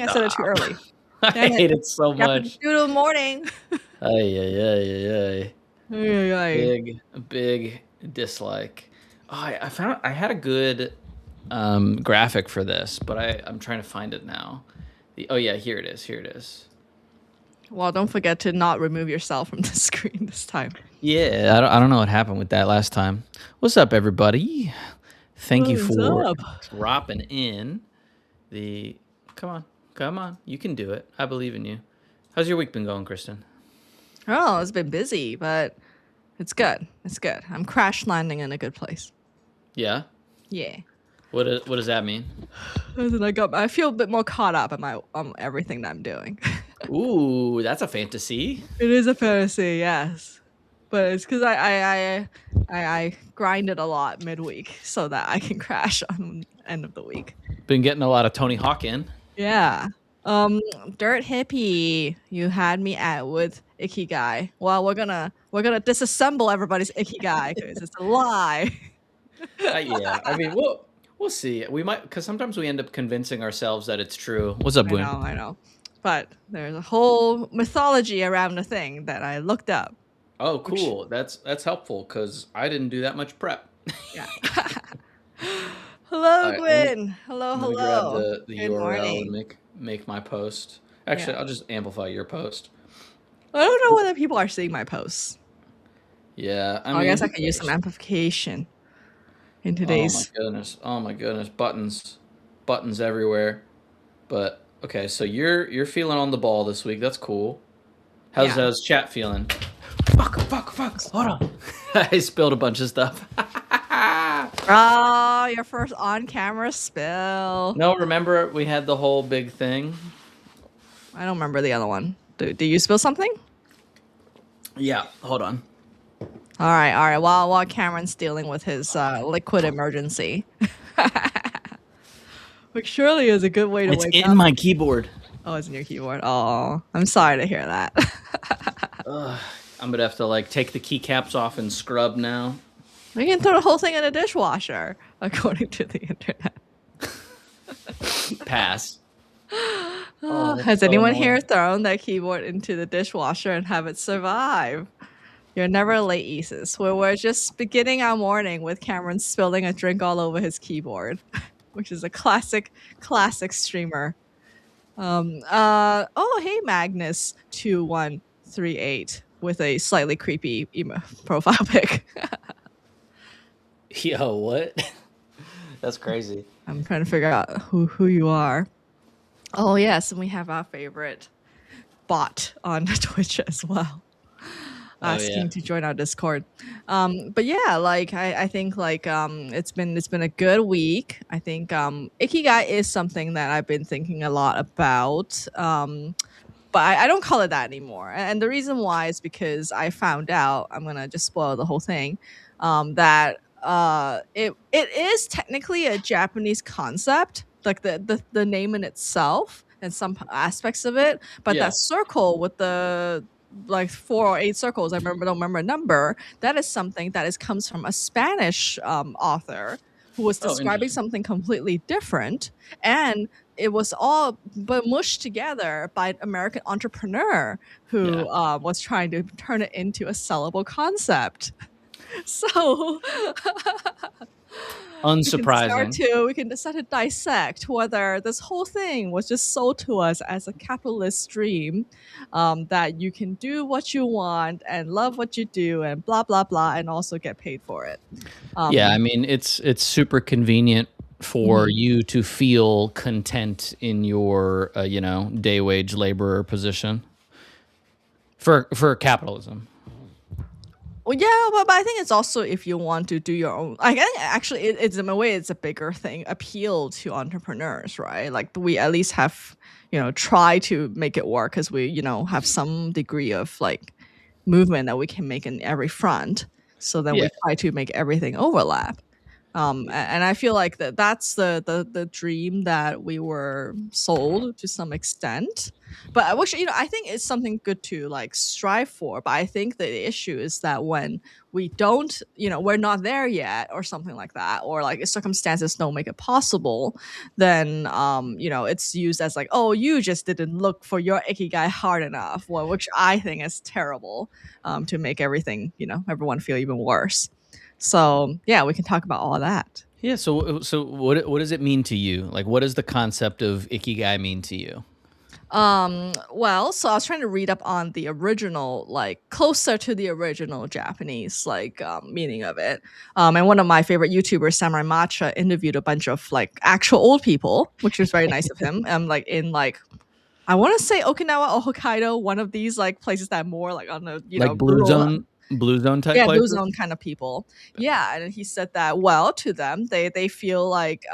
I said it too early. I Damn it. hate it so You have to much. do it in the morning. Ay. Ay, ay. Big dislike. Oh, I found I had a good graphic for this, but I'm trying to find it now. Oh yeah, here it is. Well, don't forget to not remove yourself from the screen this time. Yeah, I don't know what happened with that last time. What's up, everybody? Thank you for dropping in the. Come on, you can do it. I believe in you. How's your week been going, Kristen? Oh, it's been busy, but it's good. It's good. I'm crash landing in a good place. Yeah. Yeah. What does that mean? I feel a bit more caught up in my everything that I'm doing. Ooh, that's a fantasy. It is a fantasy, yes, but it's because I grinded a lot midweek so that I can crash on the end of the week. Been getting a lot of Tony Hawk in. Yeah. Dirt hippie, you had me at with Ikigai. Well, we're gonna disassemble everybody's Ikigai because it's a lie. Yeah, I mean, we'll see. We might, because sometimes we end up convincing ourselves that it's true. What's up, Gwen? I know. But there's a whole mythology around the thing that I looked up. Oh, cool. That's helpful because I didn't do that much prep. Yeah. Hello, right, Gwen. Hello. Let me grab the Good URL morning. and make my post. Actually, I'll just amplify your post. I don't know whether people are seeing my posts. Yeah, I guess I can use some amplification in today's. Oh my goodness, buttons everywhere. But okay, so you're feeling on the ball this week. That's cool. How's chat feeling? Fuck. Hold on. I spilled a bunch of stuff. Oh, your first on-camera spill. No, remember we had the whole big thing? I don't remember the other one. Do you spill something? Yeah, hold on. All right. While Cameron's dealing with his liquid emergency. Which surely is a good way to wake up. It's in my keyboard. Oh, it's in your keyboard. Oh, I'm sorry to hear that. I'm gonna have to take the keycaps off and scrub now. We can throw the whole thing in a dishwasher, according to the internet. Pass. Has anyone here thrown their keyboard into the dishwasher and have it survive? You're never late, Isis. We're just beginning our morning with Cameron spilling a drink all over his keyboard, which is a classic streamer. Hey, Magnus2138 with a slightly creepy emo profile pic. Yo, what? That's crazy. I'm trying to figure out who you are. Oh, yes, and we have our favorite bot on Twitch as well, asking to join our Discord. But yeah, I think it's been a good week. I think Ikigai is something that I've been thinking a lot about. But I don't call it that anymore. And the reason why is because I found out, I'm gonna just spoil the whole thing, that it is technically a Japanese concept, like the name in itself and some aspects of it, but that circle with the 4 or 8 circles, don't remember a number, that is something that comes from a Spanish author who was describing something completely different, and it was all mushed together by an American entrepreneur who was trying to turn it into a sellable concept. So unsurprising. We can start to dissect whether this whole thing was just sold to us as a capitalist dream, that you can do what you want and love what you do and blah blah blah, and also get paid for it. I mean, it's super convenient for you to feel content in your day wage laborer position for capitalism. Well, yeah, but I think it's also if you want to do your own. Actually, it's in a way it's a bigger thing, appeal to entrepreneurs, right? Like we at least have try to make it work because we have some degree of movement that we can make in every front. So then we try to make everything overlap. And I feel like that's the dream that we were sold to some extent. But which, I think it's something good to like strive for. But I think the issue is that when we don't, we're not there yet, or something like that, or like circumstances don't make it possible, then it's used as like, oh, you just didn't look for your ikigai hard enough, well, which I think is terrible, to make everything, everyone feel even worse. So yeah, we can talk about all of that. Yeah. So what does it mean to you? Like, what does the concept of ikigai mean to you? Well, so I was trying to read up on the original, like closer to the original Japanese, like meaning of it. And one of my favorite YouTubers, Samurai Matcha, interviewed a bunch of like actual old people, which was very nice of him. Like in like, I want to say Okinawa or Hokkaido, one of these like places that are more like on the like blue zone type blue places? zone kind of people. Yeah, and he said that, well, to them, they feel like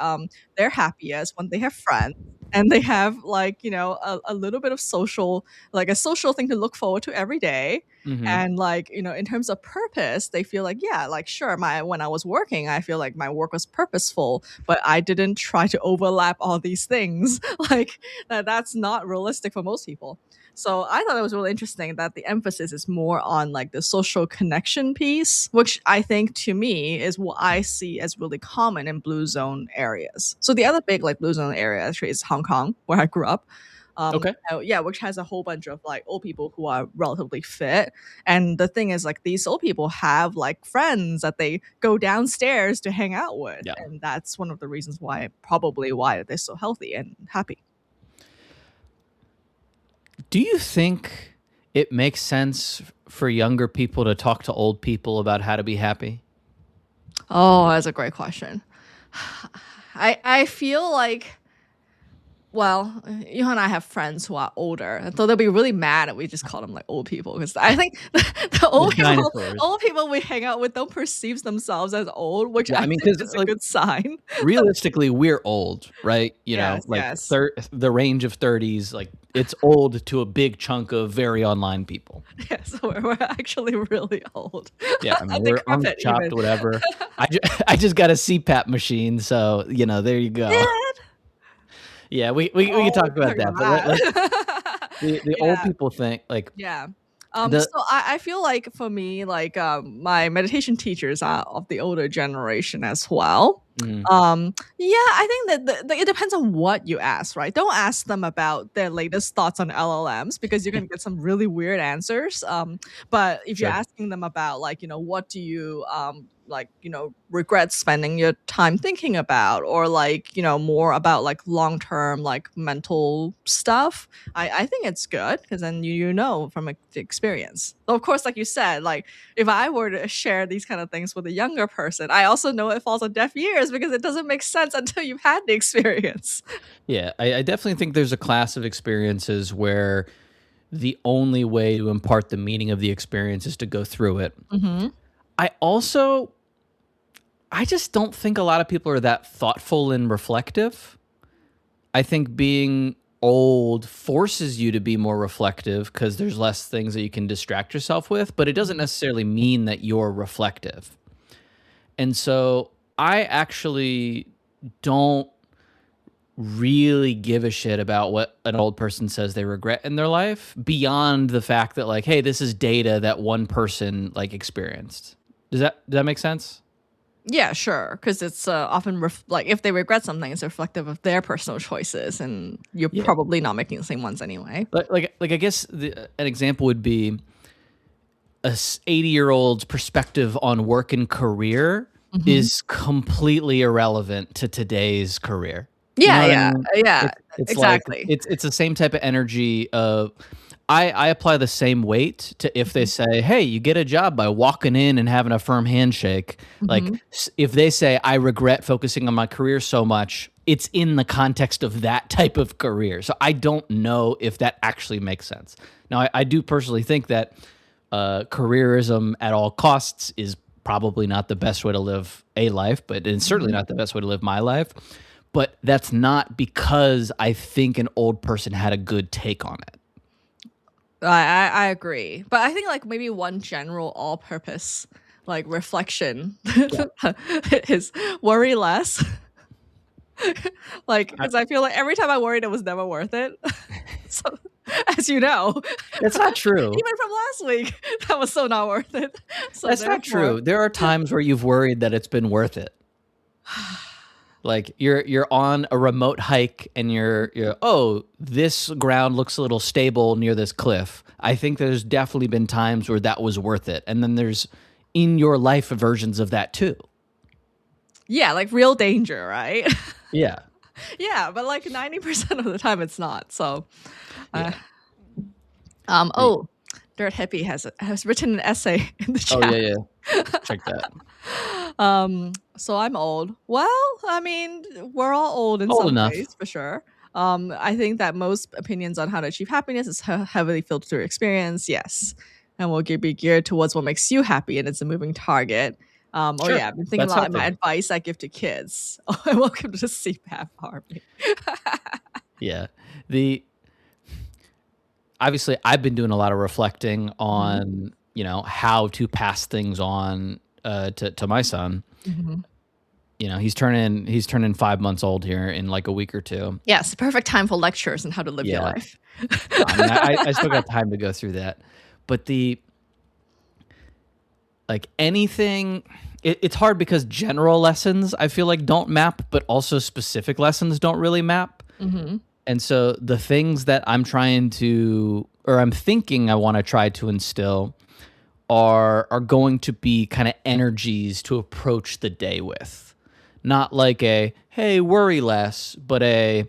they're happiest when they have friends and they have like a little bit of a social thing to look forward to every day. Mm-hmm. And like in terms of purpose, they feel like, yeah, like sure, when I was working, I feel like my work was purposeful, but I didn't try to overlap all these things. Like that's not realistic for most people. So I thought it was really interesting that the emphasis is more on like the social connection piece, which I think to me is what I see as really common in blue zone areas. So the other big like blue zone area actually is Hong Kong, where I grew up. Okay. Yeah, which has a whole bunch of like old people who are relatively fit. And the thing is, like, these old people have like friends that they go downstairs to hang out with. Yeah. And that's one of the reasons why they're so healthy and happy. Do you think it makes sense for younger people to talk to old people about how to be happy? Oh, that's a great question. I feel like, well, you and I have friends who are older, and so they'll be really mad that we just call them like old people, because I think the old people we hang out with don't perceive themselves as old, which I think is a good sign. Realistically, we're old, right? The range of 30s, like it's old to a big chunk of very online people. Yes, we're actually really old. Yeah, I mean, we're unchopped, whatever. I just got a CPAP machine, so there you go. Yeah, we can talk about that. But the old people think like, yeah. So I feel like for me, like my meditation teachers are of the older generation as well. Mm-hmm. Yeah, I think that it depends on what you ask, right? Don't ask them about their latest thoughts on LLMs, because you're gonna get some really weird answers. But if you're asking them about like, what do you regret spending your time thinking about, or like, more about like long-term like mental stuff, I think it's good, because then you know from experience. So of course, like you said, like if I were to share these kind of things with a younger person, I also know it falls on deaf ears, because it doesn't make sense until you've had the experience. Yeah, I definitely think there's a class of experiences where the only way to impart the meaning of the experience is to go through it. Mm-hmm. I just don't think a lot of people are that thoughtful and reflective. I think being old forces you to be more reflective because there's less things that you can distract yourself with, but it doesn't necessarily mean that you're reflective. And so I actually don't really give a shit about what an old person says they regret in their life, beyond the fact that like, hey, this is data that one person like experienced. Does that make sense? Yeah, sure. Because it's often like if they regret something, it's reflective of their personal choices, and you're probably not making the same ones anyway. Like I guess an example would be a 80-year-old's perspective on work and career is completely irrelevant to today's career. Yeah, it's exactly. Like, it's the same type of energy of. I apply the same weight to if they say, hey, you get a job by walking in and having a firm handshake. Like if they say, I regret focusing on my career so much, it's in the context of that type of career. So I don't know if that actually makes sense. Now, I do personally think that careerism at all costs is probably not the best way to live a life, but it's certainly not the best way to live my life. But that's not because I think an old person had a good take on it. I agree, but I think like maybe one general all-purpose like reflection is worry less. Like, because I feel like every time I worried, it was never worth it. So, as you know, It's not true. Even from last week, that was so not worth it. So that's not true. There are times where you've worried that it's been worth it. Like you're on a remote hike and you're oh, this ground looks a little stable near this cliff. I think there's definitely been times where that was worth it. And then there's in your life versions of that too. Yeah, like real danger, right? Yeah. Yeah, but like 90% of the time it's not. So oh, Dirt Hippie has written an essay in the chat. Oh yeah. Check that. So I'm old. Well, I mean, we're all old in some ways, for sure. I think that most opinions on how to achieve happiness is heavily filtered through experience, yes. And will be geared towards what makes you happy, and it's a moving target. Sure. Oh yeah, I've been thinking about my advice I give to kids. Oh, and welcome to the CPAP army. Yeah. Obviously, I've been doing a lot of reflecting on, you know, how to pass things on to my son. You know, he's turning 5 months old here in like a week or two. Yes, perfect time for lectures and how to live your life. I mean, I still got time to go through that, but anything, it's hard because general lessons I feel like don't map, but also specific lessons don't really map. And so the things that I'm thinking I want to try to instill are going to be kind of energies to approach the day with. Not like a, hey, worry less, but a,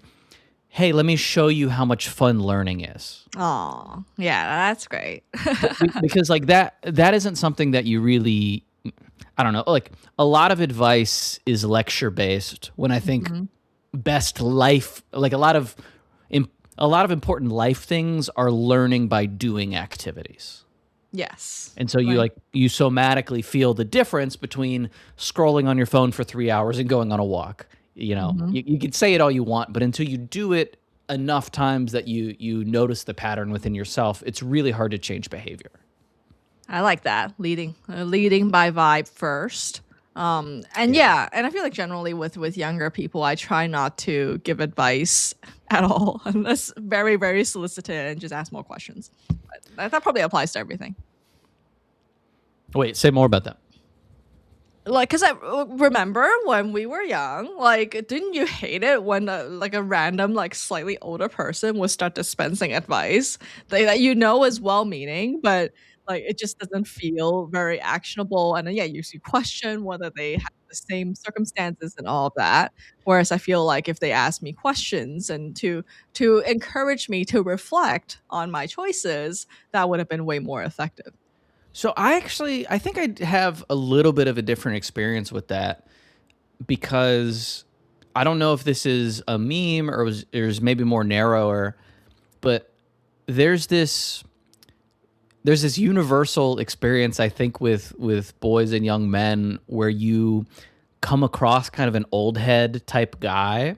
hey, let me show you how much fun learning is. Oh, yeah, that's great. Because like that isn't something that you really, I don't know, like a lot of advice is lecture based when I think best life, like a lot of important life things are learning by doing activities. Yes. And so you somatically feel the difference between scrolling on your phone for 3 hours and going on a walk. You know, you can say it all you want, but until you do it enough times that you notice the pattern within yourself, it's really hard to change behavior. I like that. Leading by vibe first. And I feel like generally with younger people, I try not to give advice at all unless very, very solicited and just ask more questions. But that probably applies to everything. Wait, say more about that. Like, because I remember when we were young, like, didn't you hate it when a random, like, slightly older person would start dispensing advice that you know is well-meaning, but like it just doesn't feel very actionable, and then you question whether they have the same circumstances and all of that. Whereas I feel like if they ask me questions and to encourage me to reflect on my choices, that would have been way more effective. So I think I have a little bit of a different experience with that, because I don't know if this is a meme or is maybe more narrower, but there's this universal experience, I think, with boys and young men where you come across kind of an old head type guy.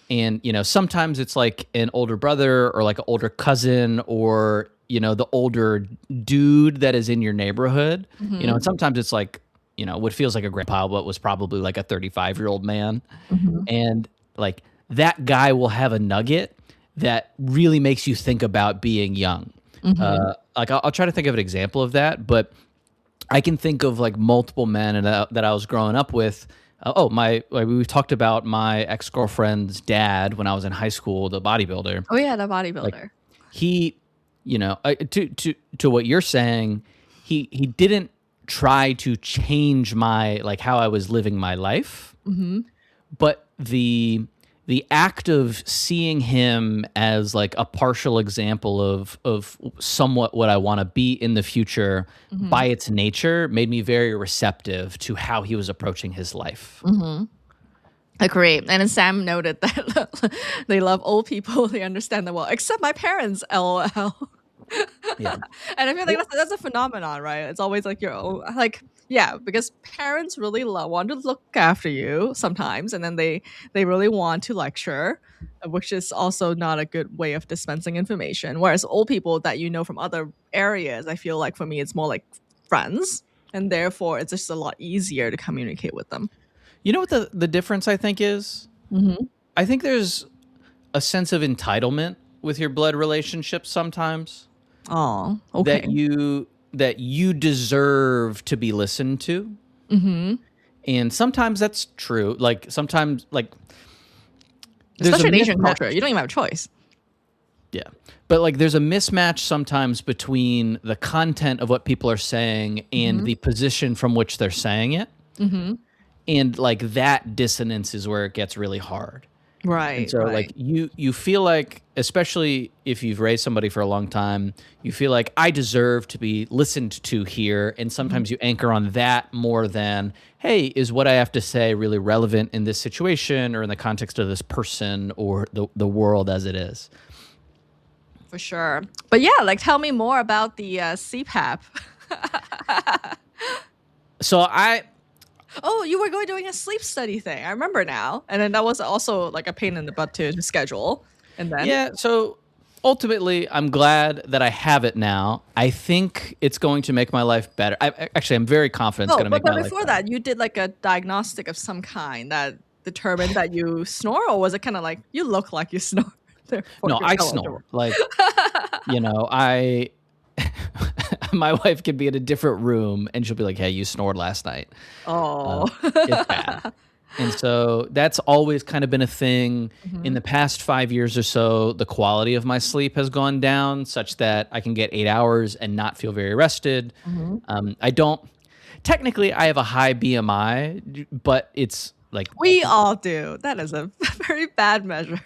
And, you know, sometimes it's like an older brother or like an older cousin or, you know, the older dude that is in your neighborhood, you know, and sometimes it's like, you know, what feels like a grandpa, but was probably like a 35-year-old man. And like that guy will have a nugget that really makes you think about being young. Like I'll try to think of an example of that, but I can think of like multiple men that I was growing up with. We've talked about my ex-girlfriend's dad when I was in high school, the bodybuilder. Oh yeah, the bodybuilder. Like, he, you know, to what you're saying, he didn't try to change my, like, how I was living my life, but the act of seeing him as like a partial example of somewhat what I want to be in the future by its nature made me very receptive to how he was approaching his life. Agree. And Sam noted that they love old people. They understand them well, except my parents, LOL. Yeah. And I feel like that's a phenomenon, right? It's always like your own, like, yeah, because parents really want to look after you sometimes, and then they really want to lecture, which is also not a good way of dispensing information. Whereas old people that you know from other areas, I feel like for me, it's more like friends. and therefore it's just a lot easier to communicate with them. You know what the difference I think is? I think there's a sense of entitlement with your blood relationships sometimes. Oh, okay. That you deserve to be listened to. And sometimes that's true. Like sometimes, like, especially in Asian culture, you don't even have a choice. Yeah. But like there's a mismatch sometimes between the content of what people are saying and the position from which they're saying it. And like that dissonance is where it gets really hard. Right. And so like you feel like, especially if you've raised somebody for a long time, you feel like I deserve to be listened to here. And sometimes you anchor on that more than, hey, is what I have to say really relevant in this situation or in the context of this person or the world as it is? For sure. But yeah, like tell me more about the CPAP. So Oh, you were doing a sleep study thing. I remember now. And then that was also like a pain in the butt to schedule. And then yeah, so ultimately, I'm glad that I have it now. I think it's going to make my life better. I'm very confident it's going to make my life better. But before that, you did like a diagnostic of some kind that determined that you snore, or was it kind of like you look like you snore? No, I snore. Like, my wife could be in a different room and she'll be like, hey, you snored last night. Oh. It's bad. And so that's always kind of been a thing. In the past 5 years or so, the quality of my sleep has gone down such that I can get 8 hours and not feel very rested. Technically, I have a high BMI, but it's like... We all do. That is a very bad measure.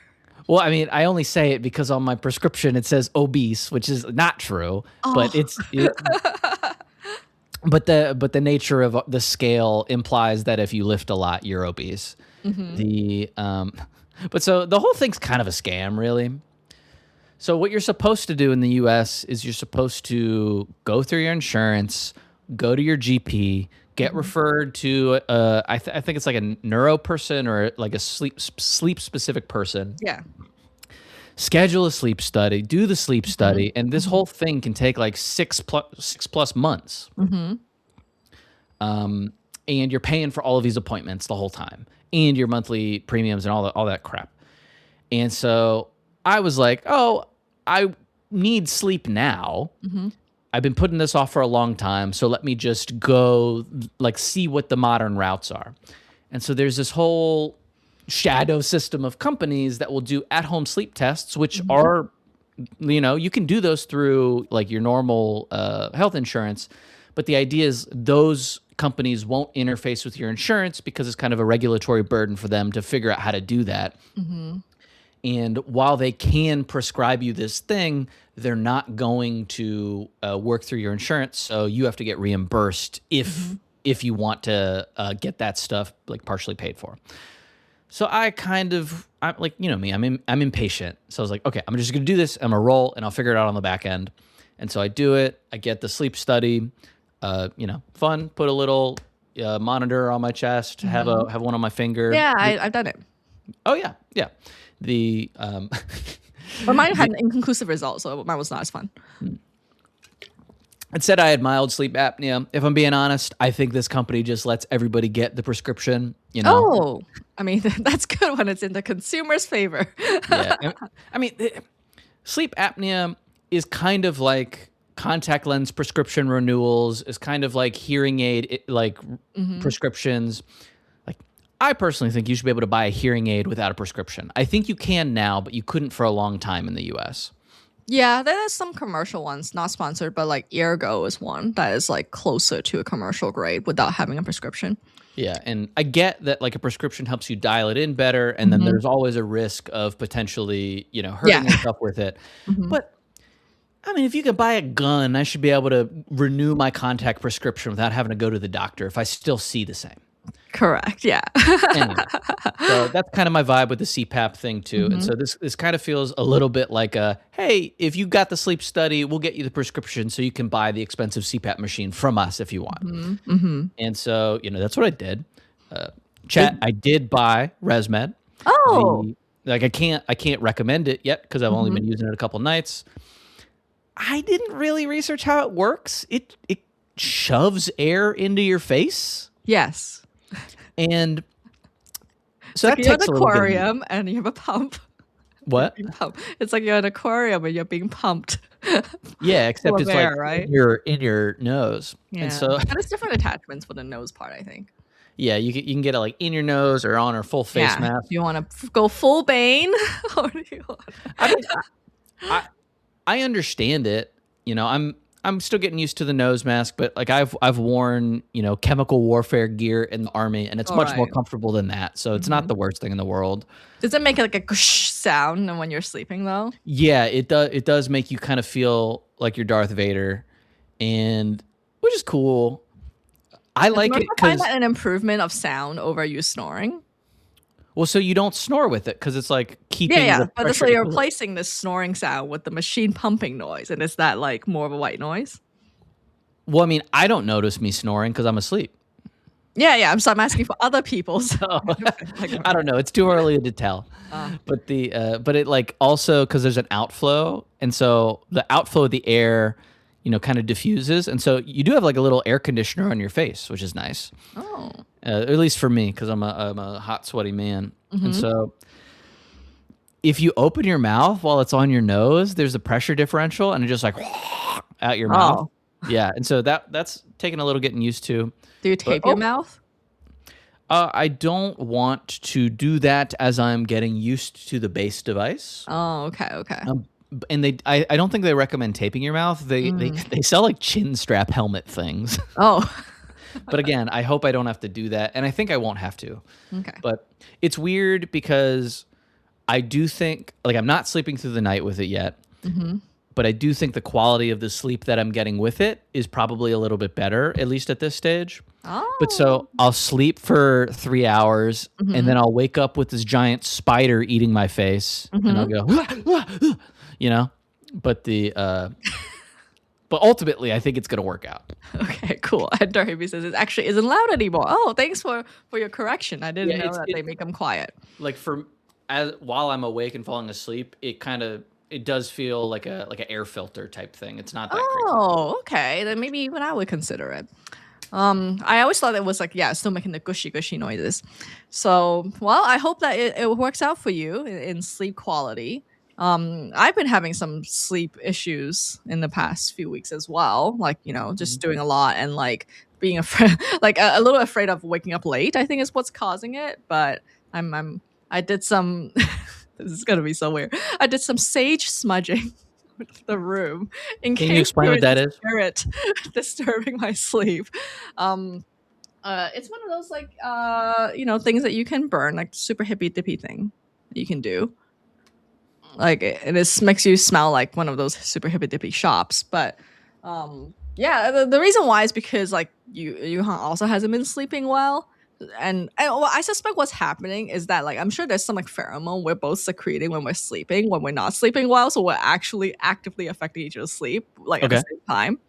Well, I mean, I only say it because on my prescription it says obese, which is not true. But but the nature of the scale implies that if you lift a lot, you're obese. But so the whole thing's kind of a scam, really. So what you're supposed to do in the U.S. is you're supposed to go through your insurance, go to your GP, get referred to I think it's like a neuro person or like a sleep specific person. Yeah. Schedule a sleep study, do the sleep study, and this whole thing can take like 6+ months. And you're paying for all of these appointments the whole time, and your monthly premiums and all that crap. And so I was like, oh, I need sleep now. I've been putting this off for a long time, so let me just go like see what the modern routes are. And so there's this whole shadow system of companies that will do at-home sleep tests, which are, you can do those through like your normal health insurance. But the idea is those companies won't interface with your insurance because it's kind of a regulatory burden for them to figure out how to do that. And while they can prescribe you this thing, they're not going to work through your insurance. So you have to get reimbursed if you want to get that stuff like partially paid for. So I'm like, me, I'm impatient. So I was like, okay, I'm just going to do this. I'm going to roll and I'll figure it out on the back end. And so I do it. I get the sleep study, fun, put a little monitor on my chest, have one on my finger. Yeah, I've done it. Oh yeah. Yeah. But mine had an inconclusive result, so mine was not as fun. It said I had mild sleep apnea. If I'm being honest, I think this company just lets everybody get the prescription, Oh, I mean, that's good when it's in the consumer's favor. Yeah. I mean, sleep apnea is kind of like contact lens prescription renewals, is kind of like hearing aid, prescriptions. Like, I personally think you should be able to buy a hearing aid without a prescription. I think you can now, but you couldn't for a long time in the US. Yeah, there are some commercial ones, not sponsored, but like Ergo is one that is like closer to a commercial grade without having a prescription. Yeah, and I get that like a prescription helps you dial it in better, and then there's always a risk of potentially, hurting yourself with it. But I mean, if you could buy a gun, I should be able to renew my contact prescription without having to go to the doctor if I still see the same. Correct. Yeah. Anyway, so that's kind of my vibe with the CPAP thing too. And so this kind of feels a little bit like hey, if you got the sleep study, we'll get you the prescription so you can buy the expensive CPAP machine from us if you want. And so, that's what I did. I did buy ResMed. Oh. I can't recommend it yet because I've only been using it a couple nights. I didn't really research how it works. It shoves air into your face. Yes. And so like that you're in takes an a little bit. aquarium and you have a pump. What? It's like you're in an aquarium and you're being pumped. Yeah, except it's air, like right? in your nose. Yeah. And so and it's different attachments for the nose part, I think. yeah, you can get it like in your nose or on a full face mask. Do you want to go full Bane? Or do you want I mean, I understand it. You know, I'm still getting used to the nose mask, but like I've worn, you know, chemical warfare gear in the army, and it's much more comfortable than that. So it's not the worst thing in the world. Does it make like a gush sound when you're sleeping though? Yeah, it does. It does make you kind of feel like you're Darth Vader, and which is cool. I like it because find that an improvement of sound over you snoring. Well, so you don't snore with it because it's like keeping. Yeah. But so you're replacing this snoring sound with the machine pumping noise, and is that like more of a white noise? Well, I mean, I don't notice me snoring because I'm asleep. Yeah. So I'm asking for other people's. I don't know. It's too early to tell. But it like also because there's an outflow, and so the outflow of the air, you know, kind of diffuses, and so you do have like a little air conditioner on your face, which is nice. Oh. At least for me, because I'm a hot, sweaty man, and so if you open your mouth while it's on your nose, there's a pressure differential, and it just like out your mouth. Yeah, and so that's taking a little getting used to. Do you tape your mouth? I don't want to do that as I'm getting used to the base device. Oh, okay. And I don't think they recommend taping your mouth. They sell like chin strap helmet things. Oh. But again, I hope I don't have to do that, and I think I won't have to. Okay. But it's weird because I do think, like, I'm not sleeping through the night with it yet, but I do think the quality of the sleep that I'm getting with it is probably a little bit better, at least at this stage. Oh. But so I'll sleep for 3 hours, and then I'll wake up with this giant spider eating my face, and I'll go, you know, but but ultimately, I think it's going to work out. Okay, cool. And Darby says it actually isn't loud anymore. Oh, thanks for your correction. I didn't know that they make them quiet. Like while I'm awake and falling asleep, it does feel like an air filter type thing. It's not that crazy. Oh, okay. Then maybe even I would consider it. I always thought it was like, still making the gushy noises. So, well, I hope that it works out for you in sleep quality. I've been having some sleep issues in the past few weeks as well. Like, you know, just doing a lot and like being afraid, like a little afraid of waking up late, I think is what's causing it. But I did some, this is going to be so weird. I did some sage smudging with the room in case Can you explain what that is? Spirit disturbing my sleep. It's one of those like, you know, things that you can burn, like super hippy dippy thing that you can do. Like it makes you smell like one of those super hippy dippy shops. But the reason why is because like Yuhan also hasn't been sleeping well. And well, I suspect what's happening is that like I'm sure there's some like pheromone we're both secreting when we're sleeping, when we're not sleeping well. So we're actually actively affecting each other's sleep like at the same time.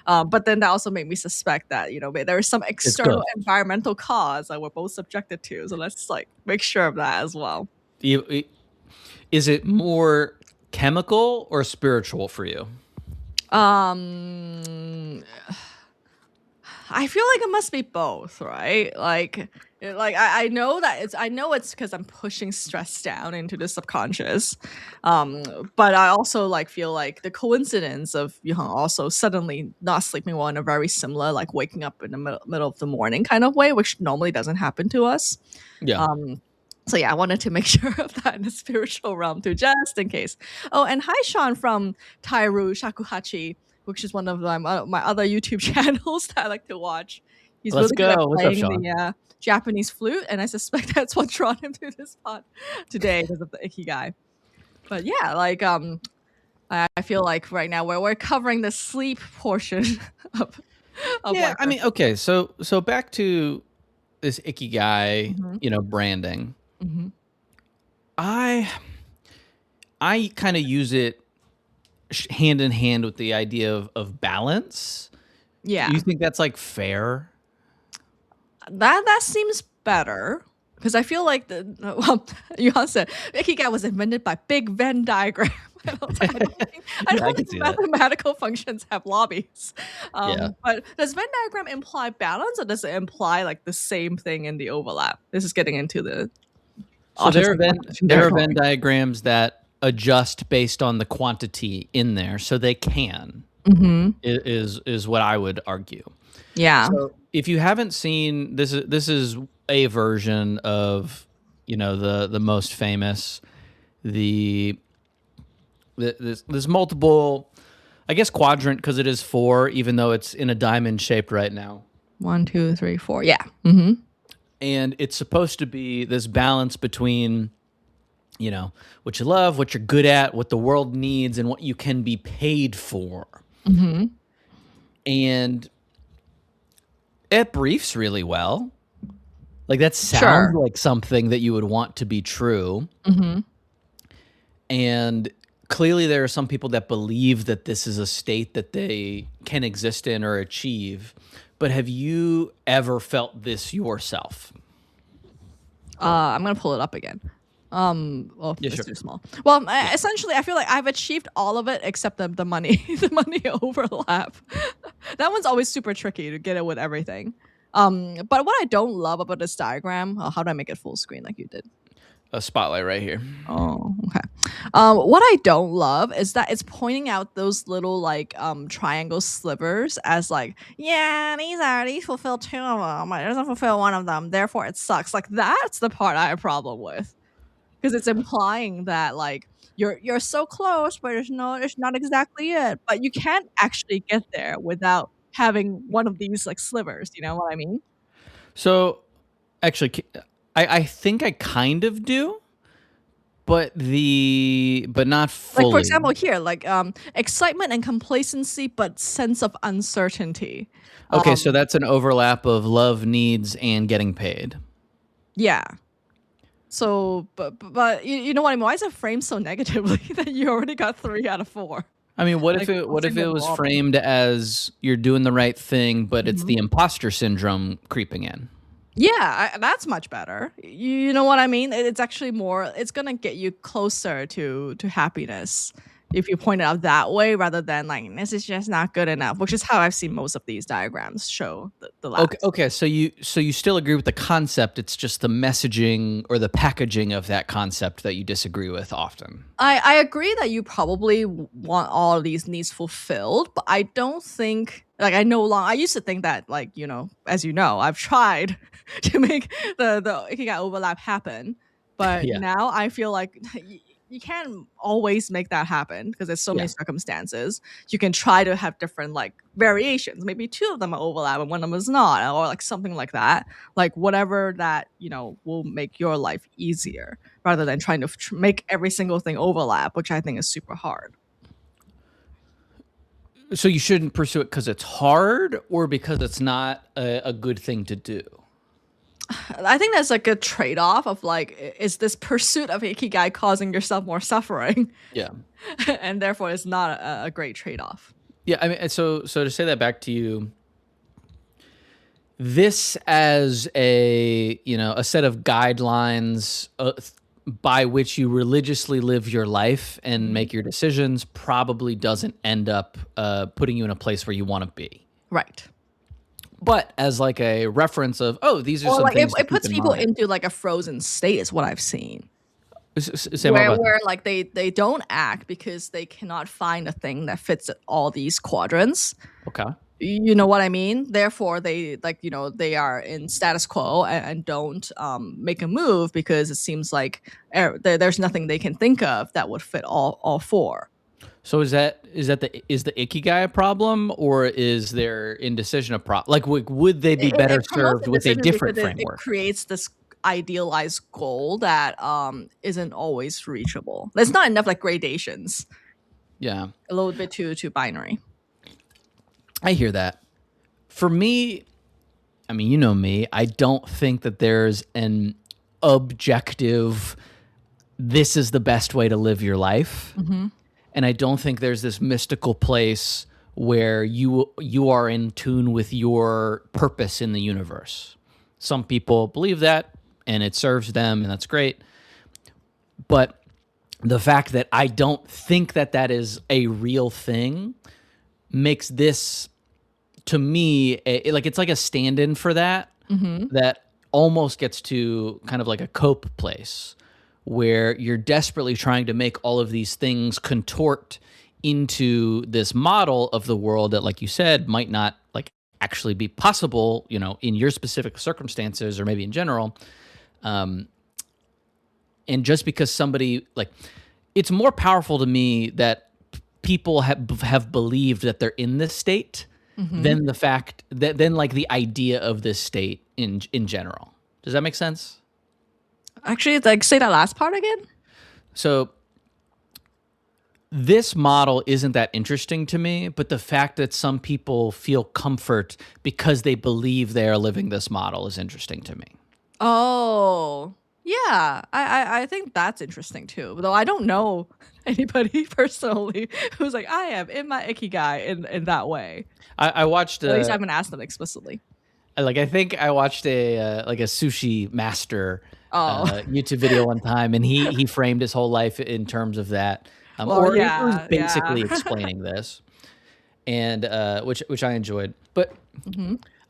But then that also made me suspect that, you know, there is some external environmental cause that we're both subjected to. So let's like make sure of that as well. Is it more chemical or spiritual for you? I feel like it must be both, right? Like I know it's because I'm pushing stress down into the subconscious. But I also like feel like the coincidence of Yuhan also suddenly not sleeping well in a very similar, like waking up in the middle of the morning kind of way, which normally doesn't happen to us. Yeah. So yeah, I wanted to make sure of that in the spiritual realm too, just in case. Oh, and hi Sean from Tairu Shakuhachi, which is one of my other YouTube channels that I like to watch. He's really good at playing the Japanese flute, and I suspect that's what drawn him to this spot today because of the Ikigai. But yeah, like I feel like right now we're covering the sleep portion of yeah, I mean, okay, so back to this Ikigai, you know, branding. I kind of use it hand in hand with the idea of balance. Yeah. Do you think that's like fair? That seems better because I feel like Yuhan said Ikigai was invented by big Venn diagram. I Yeah, I don't can think see that. mathematical functions have lobbies. Yeah. But does Venn diagram imply balance, or does it imply like the same thing in the overlap? This is getting into the So autism there are Venn territory. diagrams that adjust based on the quantity in there, so they can is what I would argue. Yeah. So if you haven't seen this is a version of the most famous there's multiple, I guess, quadrant because it is 4, even though it's in a diamond shape right now. 1, 2, 3, 4. Yeah. And it's supposed to be this balance between, what you love, what you're good at, what the world needs, and what you can be paid for. And it briefs really well. Like that sounds like something that you would want to be true. And clearly there are some people that believe that this is a state that they can exist in or achieve. But have you ever felt this yourself? I'm gonna pull it up again. Well, Yeah, it's sure. too small. Well, essentially, I feel like I've achieved all of it except the money, the money overlap. That one's always super tricky to get it with everything. But what I don't love about this diagram, how do I make it full screen like you did? A spotlight right here. Oh, okay. What I don't love is that it's pointing out those little like triangle slivers as like, yeah, these fulfill 2 of them, but it doesn't fulfill 1 of them, therefore it sucks. Like that's the part I have a problem with, because it's implying that like you're so close, but it's not exactly it. But you can't actually get there without having one of these like slivers. You know what I mean? So, actually, I think I kind of do, but not fully. Like for example, here, like excitement and complacency, but sense of uncertainty. Okay, so that's an overlap of love, needs, and getting paid. Yeah. So, but you know what I mean? Why is it framed so negatively that you already got 3 out of 4? I mean, what Like, if it was problem? framed as you're doing the right thing, but it's the imposter syndrome creeping in? Yeah, that's much better. You know what I mean? It's actually more. It's gonna get you closer to happiness if you point it out that way, rather than like this is just not good enough, which is how I've seen most of these diagrams show the last. Okay. So you still agree with the concept? It's just the messaging or the packaging of that concept that you disagree with often. I agree that you probably want all of these needs fulfilled, but I don't think like I used to think that like as you know I've tried to make the Ikigai overlap happen, but now I feel like you can't always make that happen because there's so many circumstances. You can try to have different like variations. Maybe 2 of them are overlap and 1 of them is not, or like something like that. Like whatever that will make your life easier, rather than trying to make every single thing overlap, which I think is super hard. So you shouldn't pursue it because it's hard, or because it's not a good thing to do? I think there's like a trade-off of like, is this pursuit of Ikigai causing yourself more suffering? Yeah. And therefore it's not a great trade-off. Yeah, I mean, so to say that back to you, this as a set of guidelines by which you religiously live your life and make your decisions probably doesn't end up putting you in a place where you want to be. Right. But as like a reference of, these are some like things it puts people mind. into like a frozen state is what I've seen. Say where like they don't act because they cannot find a thing that fits all these quadrants. Okay. You know what I mean? Therefore, they they are in status quo and don't make a move because it seems like there's nothing they can think of that would fit all 4. So is the Ikigai a problem, or is their indecision a problem? Like, would they be better served with a different framework? It creates this idealized goal that isn't always reachable. There's not enough like gradations. Yeah, a little bit too binary. I hear that. For me, I mean, you know me, I don't think that there's an objective, this is the best way to live your life. And I don't think there's this mystical place where you are in tune with your purpose in the universe. Some people believe that, and it serves them, and that's great. But the fact that I don't think that that is a real thing makes this, to me, it's like a stand-in for that, that almost gets to kind of like a cope place where you're desperately trying to make all of these things contort into this model of the world that, like you said, might not like actually be possible, you know, in your specific circumstances or maybe in general. And just because somebody, like, it's more powerful to me that people have believed that they're in this state than the fact that, than like the idea of this state in general. Does that make sense? Actually, like, say that last part again. So this model isn't that interesting to me, but the fact that some people feel comfort because they believe they are living this model is interesting to me. Oh, yeah. I think that's interesting too. Though I don't know anybody personally who's like, I am in my Ikigai in that way. I watched. At least I haven't asked them explicitly. Like, I think I watched a sushi master YouTube video one time, and he framed his whole life in terms of that. He was basically explaining this, and which I enjoyed. But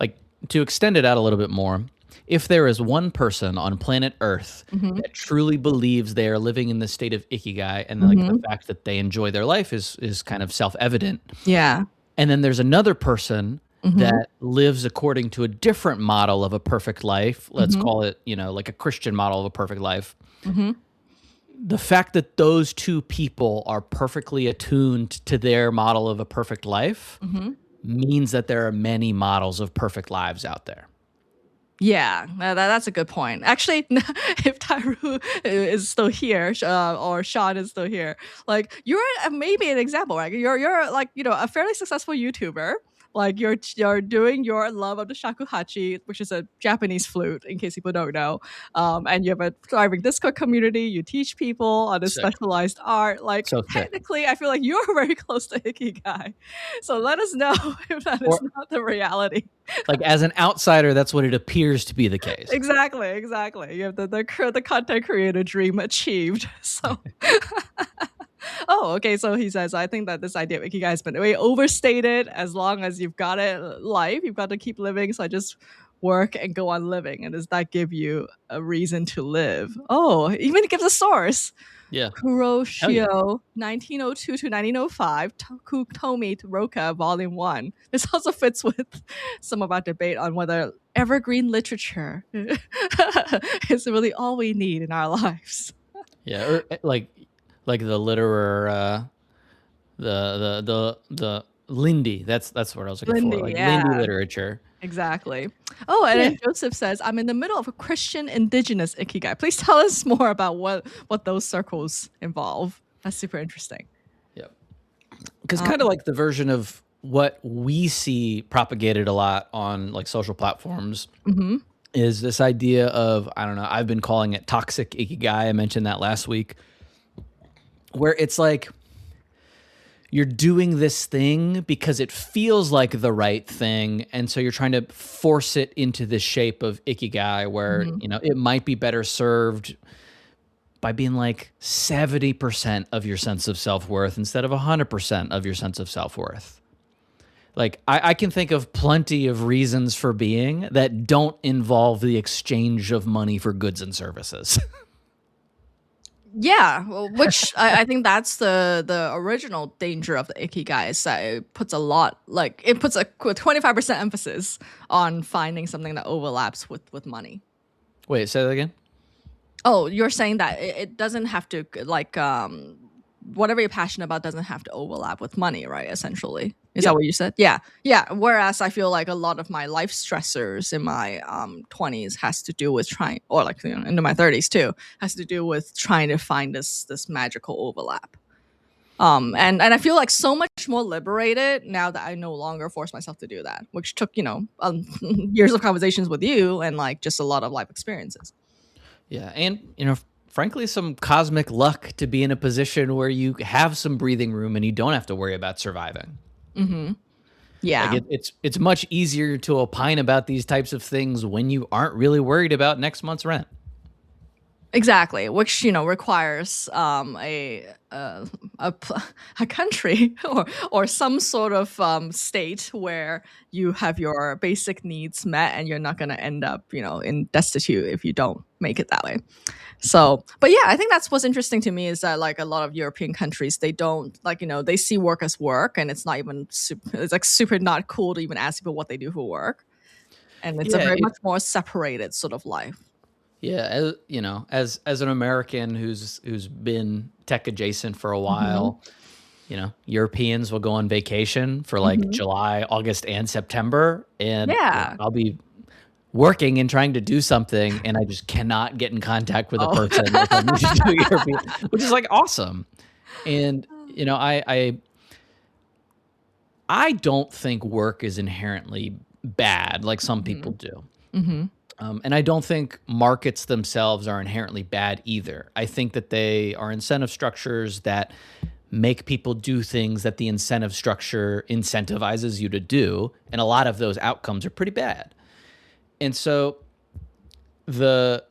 like, to extend it out a little bit more, if there is one person on planet Earth that truly believes they are living in the state of Ikigai, and like the fact that they enjoy their life is kind of self-evident. Yeah. And then there's another person that lives according to a different model of a perfect life. Let's call it, you know, like a Christian model of a perfect life. The fact that those two people are perfectly attuned to their model of a perfect life means that there are many models of perfect lives out there. Yeah, that's a good point. Actually, if Tyru is still here, or Sean is still here, like, you're maybe an example, right? You're like, you know, a fairly successful YouTuber. Like, you're doing your love of the shakuhachi, which is a Japanese flute, in case people don't know. And you have a thriving Discord community. You teach people on a specialized art. Like, technically, I feel like you're very close to Ikigai. So let us know if that is not the reality. Like, as an outsider, that's what it appears to be the case. Exactly. You have the content creator dream achieved. So. Oh, okay. So he says, I think that this idea of Ikigai has been way overstated. As long as you've got it life, you've got to keep living. So I just work and go on living. And does that give you a reason to live? Oh, even it gives a source. Yeah. Kuroshio, 1902 to 1905, Tomi Roka, Volume 1. This also fits with some of our debate on whether evergreen literature is really all we need in our lives. Yeah, or like the literature, the Lindy. That's what I was looking for. Like, Lindy literature. Exactly. Oh, and then Joseph says, I'm in the middle of a Christian indigenous Ikigai. Please tell us more about what those circles involve. That's super interesting. Yep. Because kind of like the version of what we see propagated a lot on like social platforms is this idea of, I don't know, I've been calling it toxic Ikigai. I mentioned that last week, where it's like you're doing this thing because it feels like the right thing, and so you're trying to force it into this shape of Ikigai where, you know, it might be better served by being like 70% of your sense of self-worth instead of 100% of your sense of self-worth. Like, I can think of plenty of reasons for being that don't involve the exchange of money for goods and services. Yeah, well, which I think that's the original danger of the Ikigai, is that it puts a lot, like, it puts a 25% emphasis on finding something that overlaps with money. Wait, say that again? Oh, you're saying that it doesn't have to, like, whatever you're passionate about doesn't have to overlap with money, right? Essentially. Is that what you said? Yeah. Whereas I feel like a lot of my life stressors in my 20s has to do with trying, or like, you know, into my 30s too, has to do with trying to find this magical overlap. And I feel like so much more liberated now that I no longer force myself to do that, which took, you know, years of conversations with you and like just a lot of life experiences. Yeah, and, you know, frankly, some cosmic luck to be in a position where you have some breathing room and you don't have to worry about surviving. Yeah. Like, it's much easier to opine about these types of things when you aren't really worried about next month's rent. Exactly, which requires a country or some sort of state where you have your basic needs met, and you're not going to end up in destitute if you don't make it that way. So, but yeah, I think that's what's interesting to me is that like a lot of European countries, they don't they see work as work, and it's not even it's like super not cool to even ask people what they do for work, and it's a very much more separated sort of life. Yeah, as an American who's been tech adjacent for a while, Europeans will go on vacation for like July, August, and September, and I'll be working and trying to do something, and I just cannot get in contact with a person like I need to do European, which is like awesome. And I don't think work is inherently bad like some people do. And I don't think markets themselves are inherently bad either. I think that they are incentive structures that make people do things that the incentive structure incentivizes you to do. And a lot of those outcomes are pretty bad. And so the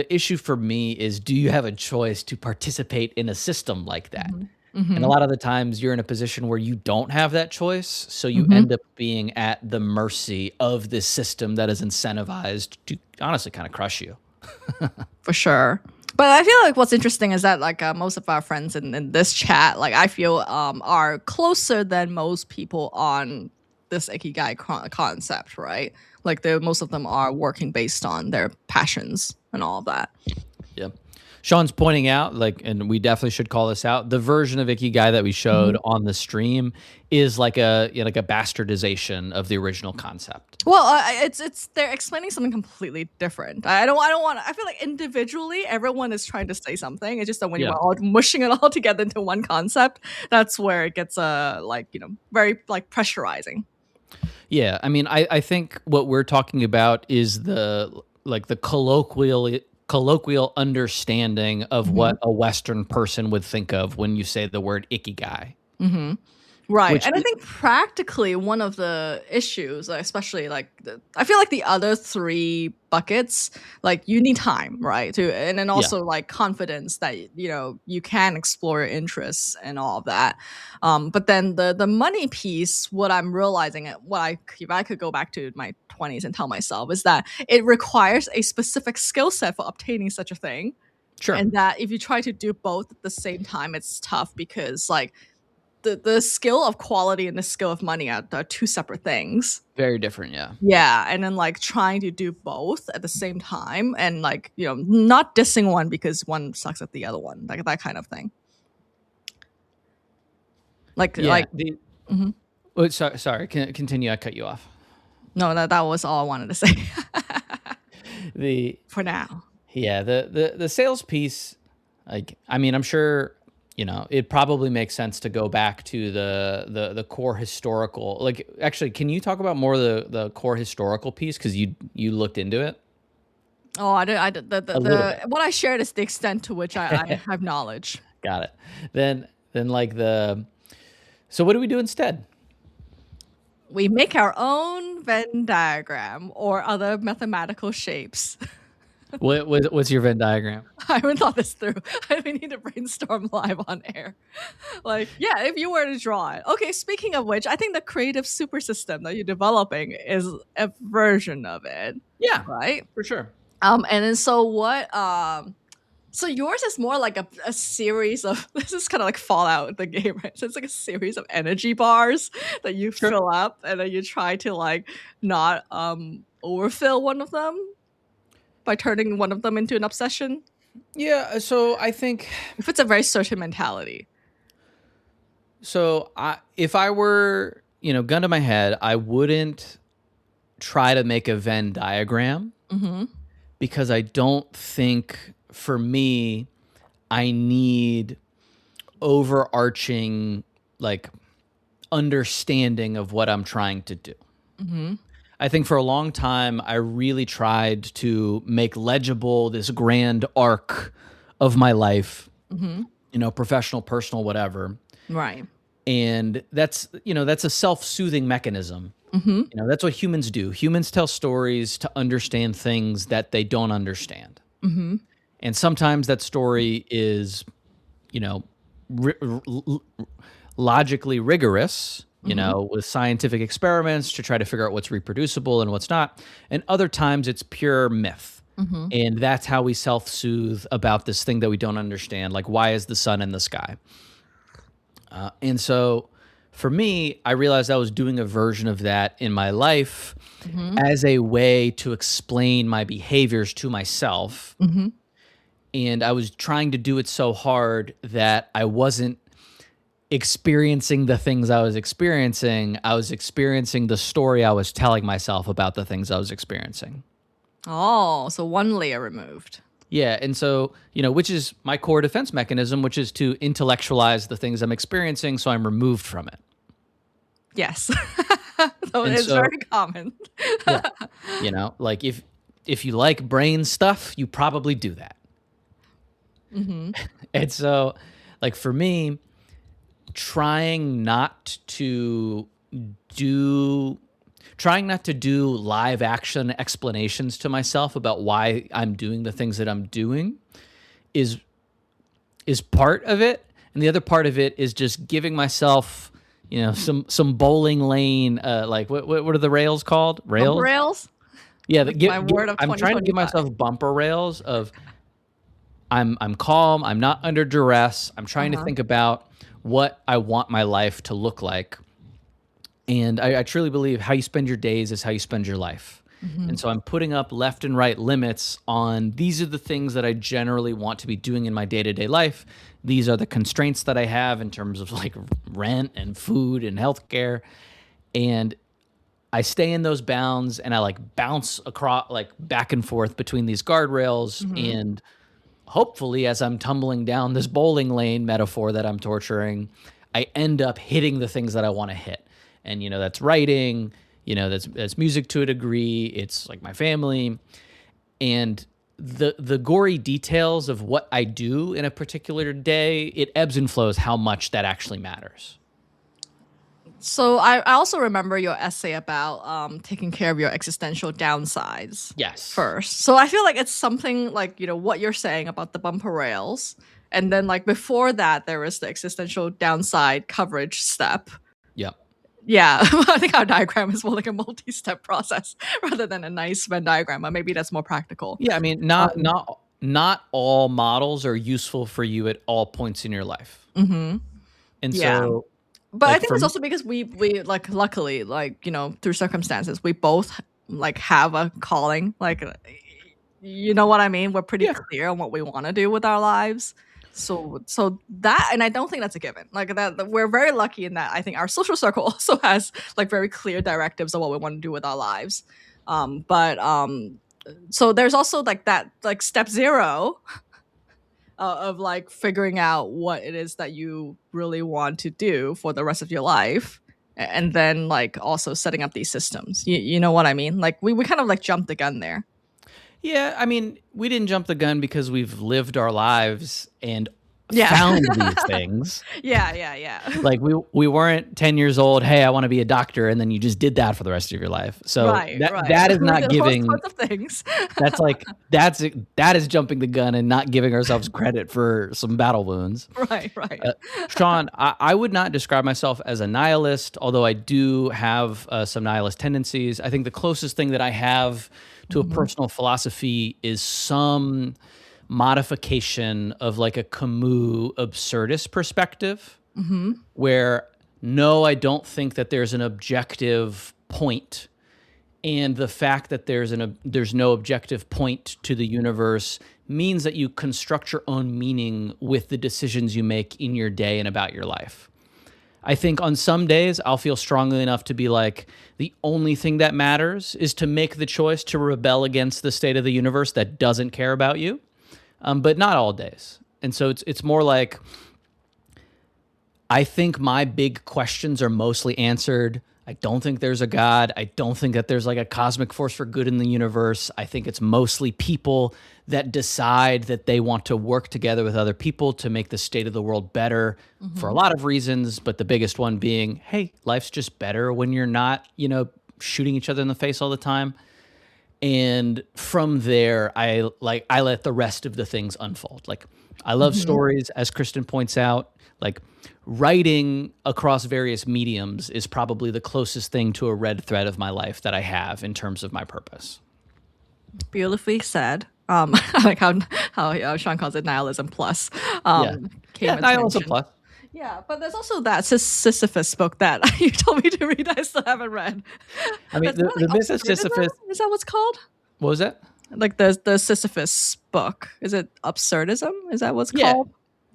issue for me is, do you have a choice to participate in a system like that? And a lot of the times you're in a position where you don't have that choice. So you end up being at the mercy of this system that is incentivized to honestly kind of crush you. For sure. But I feel like what's interesting is that like most of our friends in this chat, like I feel are closer than most people on this Ikigai concept, right? Like most of them are working based on their passions and all of that. Yeah. Sean's pointing out, and we definitely should call this out, the version of Ikigai that we showed on the stream is like a bastardization of the original concept. Well, it's they're explaining something completely different. I don't want to. I feel like individually, everyone is trying to say something. It's just that when you're all mushing it all together into one concept, that's where it gets very like pressurizing. Yeah, I mean, I think what we're talking about is the colloquial understanding of what a Western person would think of when you say the word Ikigai. Right. And I think practically one of the issues, especially I feel like the other three buckets, like you need time, right? And then also like confidence that, you can explore your interests and all of that. But then the money piece, what I'm realizing, if I could go back to my 20s and tell myself, is that it requires a specific skill set for obtaining such a thing. Sure. And that if you try to do both at the same time, it's tough because like, the skill of quality and the skill of money are two separate things. Very different, yeah. Yeah, and then like trying to do both at the same time and like, not dissing one because one sucks at the other one, like that kind of thing. Sorry, continue. I cut you off. No, that was all I wanted to say. For now. Yeah, the sales piece, I'm sure it probably makes sense to go back to the core historical. Actually, can you talk about more of the core historical piece because you looked into it? Oh, I did. What I shared is the extent to which I have knowledge. Got it. Then so what do we do instead? We make our own Venn diagram or other mathematical shapes. What's your Venn diagram? I haven't thought this through. We need to brainstorm live on air. If you were to draw it. Okay, speaking of which, I think the creative super system that you're developing is a version of it. Yeah. Right? For sure. And then so what so yours is more like a series of, this is kind of like Fallout, the game, right? So it's like a series of energy bars that you fill up and then you try to like not overfill one of them by turning one of them into an obsession. Yeah, so I think if it's a very certain mentality. So if I were, gun to my head, I wouldn't try to make a Venn diagram because I don't think for me, I need overarching understanding of what I'm trying to do. I think for a long time, I really tried to make legible this grand arc of my life, professional, personal, whatever. Right. And that's a self-soothing mechanism. That's what humans do. Humans tell stories to understand things that they don't understand. And sometimes that story is, you know, logically rigorous, you know, with scientific experiments to try to figure out what's reproducible and what's not. And other times it's pure myth. And that's how we self-soothe about this thing that we don't understand. Like, why is the sun in the sky? And so for me, I realized I was doing a version of that in my life as a way to explain my behaviors to myself. And I was trying to do it so hard that I wasn't experiencing the things I was experiencing. I was experiencing the story I was telling myself about the things I was experiencing. Oh, so one layer removed. Yeah. And so, you know, which is my core defense mechanism, which is to intellectualize the things I'm experiencing so I'm removed from it. Yes. So it's very common. Yeah. You know, like if you like brain stuff, you probably do that. And so, like, for me, trying not to do live action explanations to myself about why I'm doing the things that I'm doing is part of it. And the other part of it is just giving myself, you know, some bowling lane, like what are the rails called? Rails? Bumper rails? Yeah. I'm trying to give myself bumper rails of I'm calm. I'm not under duress. I'm trying to think about what I want my life to look like. And I truly believe how you spend your days is how you spend your life. And so I'm putting up left and right limits on these are the things that I generally want to be doing in my day-to-day life. These are the constraints that I have in terms of like rent and food and healthcare. And I stay in those bounds and I like bounce across, like back and forth between these guardrails. And hopefully, as I'm tumbling down this bowling lane metaphor that I'm torturing, I end up hitting the things that I want to hit. And, you know, that's writing, you know, that's music to a degree. It's like my family. And the gory details of what I do in a particular day, it ebbs and flows how much that actually matters. So I also remember your essay about taking care of your existential downsides. Yes. First. So I feel like it's something like, you know, what you're saying about the bumper rails. And then like before that, there was the existential downside coverage step. Yep. Yeah. I think our diagram is more like a multi-step process rather than a nice Venn diagram. But maybe that's more practical. Yeah. I mean, not all models are useful for you at all points in your life. And so... But like I think it's also because we like luckily, like, you know, through circumstances, we both like have a calling, like, you know what I mean? We're pretty clear on what we want to do with our lives. So that, and I don't think that's a given. Like that we're very lucky in that I think our social circle also has like very clear directives of what we want to do with our lives. So there's also like that, like step 0 of like figuring out what it is that you really want to do for the rest of your life. And then like also setting up these systems. You know what I mean? Like we kind of like jumped the gun there. Yeah, I mean, we didn't jump the gun because we've lived our lives and found these things. Yeah. Like we weren't 10 years old, hey, I want to be a doctor, and then you just did that for the rest of your life. So that is not giving all sorts of things. That's like that is jumping the gun and not giving ourselves credit for some battle wounds. Right. Sean, I would not describe myself as a nihilist, although I do have some nihilist tendencies. I think the closest thing that I have to a personal philosophy is some modification of like a Camus absurdist perspective, where no, I don't think that there's an objective point, and the fact that there's no objective point to the universe means that you construct your own meaning with the decisions you make in your day and about your life. I think on some days I'll feel strongly enough to be like, the only thing that matters is to make the choice to rebel against the state of the universe that doesn't care about you. But not all days. And so it's more like, I think my big questions are mostly answered. I don't think there's a God. I don't think that there's like a cosmic force for good in the universe. I think it's mostly people that decide that they want to work together with other people to make the state of the world better for a lot of reasons. But the biggest one being, hey, life's just better when you're not, you know, shooting each other in the face all the time. And from there, I let the rest of the things unfold. Like, I love stories, as Kristen points out. Like, writing across various mediums is probably the closest thing to a red thread of my life that I have in terms of my purpose. Beautifully said. I like how Sean calls it nihilism plus. Nihilism plus. Yeah, but there's also that Sisyphus book that you told me to read. I still haven't read. I mean, the myth of Sisyphus. Is that what's called? What was that? Like the Sisyphus book. Is it absurdism? Is that what's called?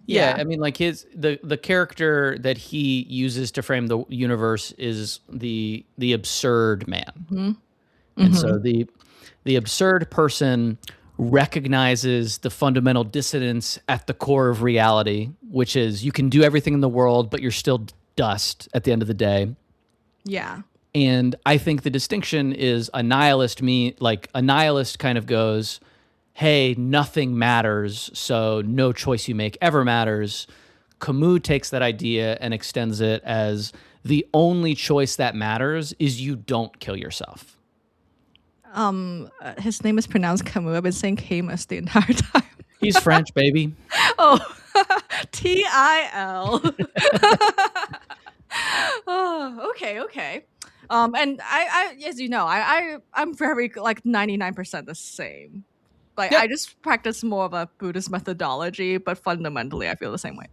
Yeah. I mean, like the character that he uses to frame the universe is the absurd man. And so the absurd person recognizes the fundamental dissonance at the core of reality, which is you can do everything in the world, but you're still dust at the end of the day. Yeah. And I think the distinction is a nihilist kind of goes, hey, nothing matters, so no choice you make ever matters. Camus takes that idea and extends it as the only choice that matters is you don't kill yourself. His name is pronounced Camus. I've been saying Camus the entire time. He's French, baby. Oh, T-I-L. Oh, okay. And I, as you know, I'm very like 99% the same. Like, I just practice more of a Buddhist methodology, but fundamentally I feel the same way.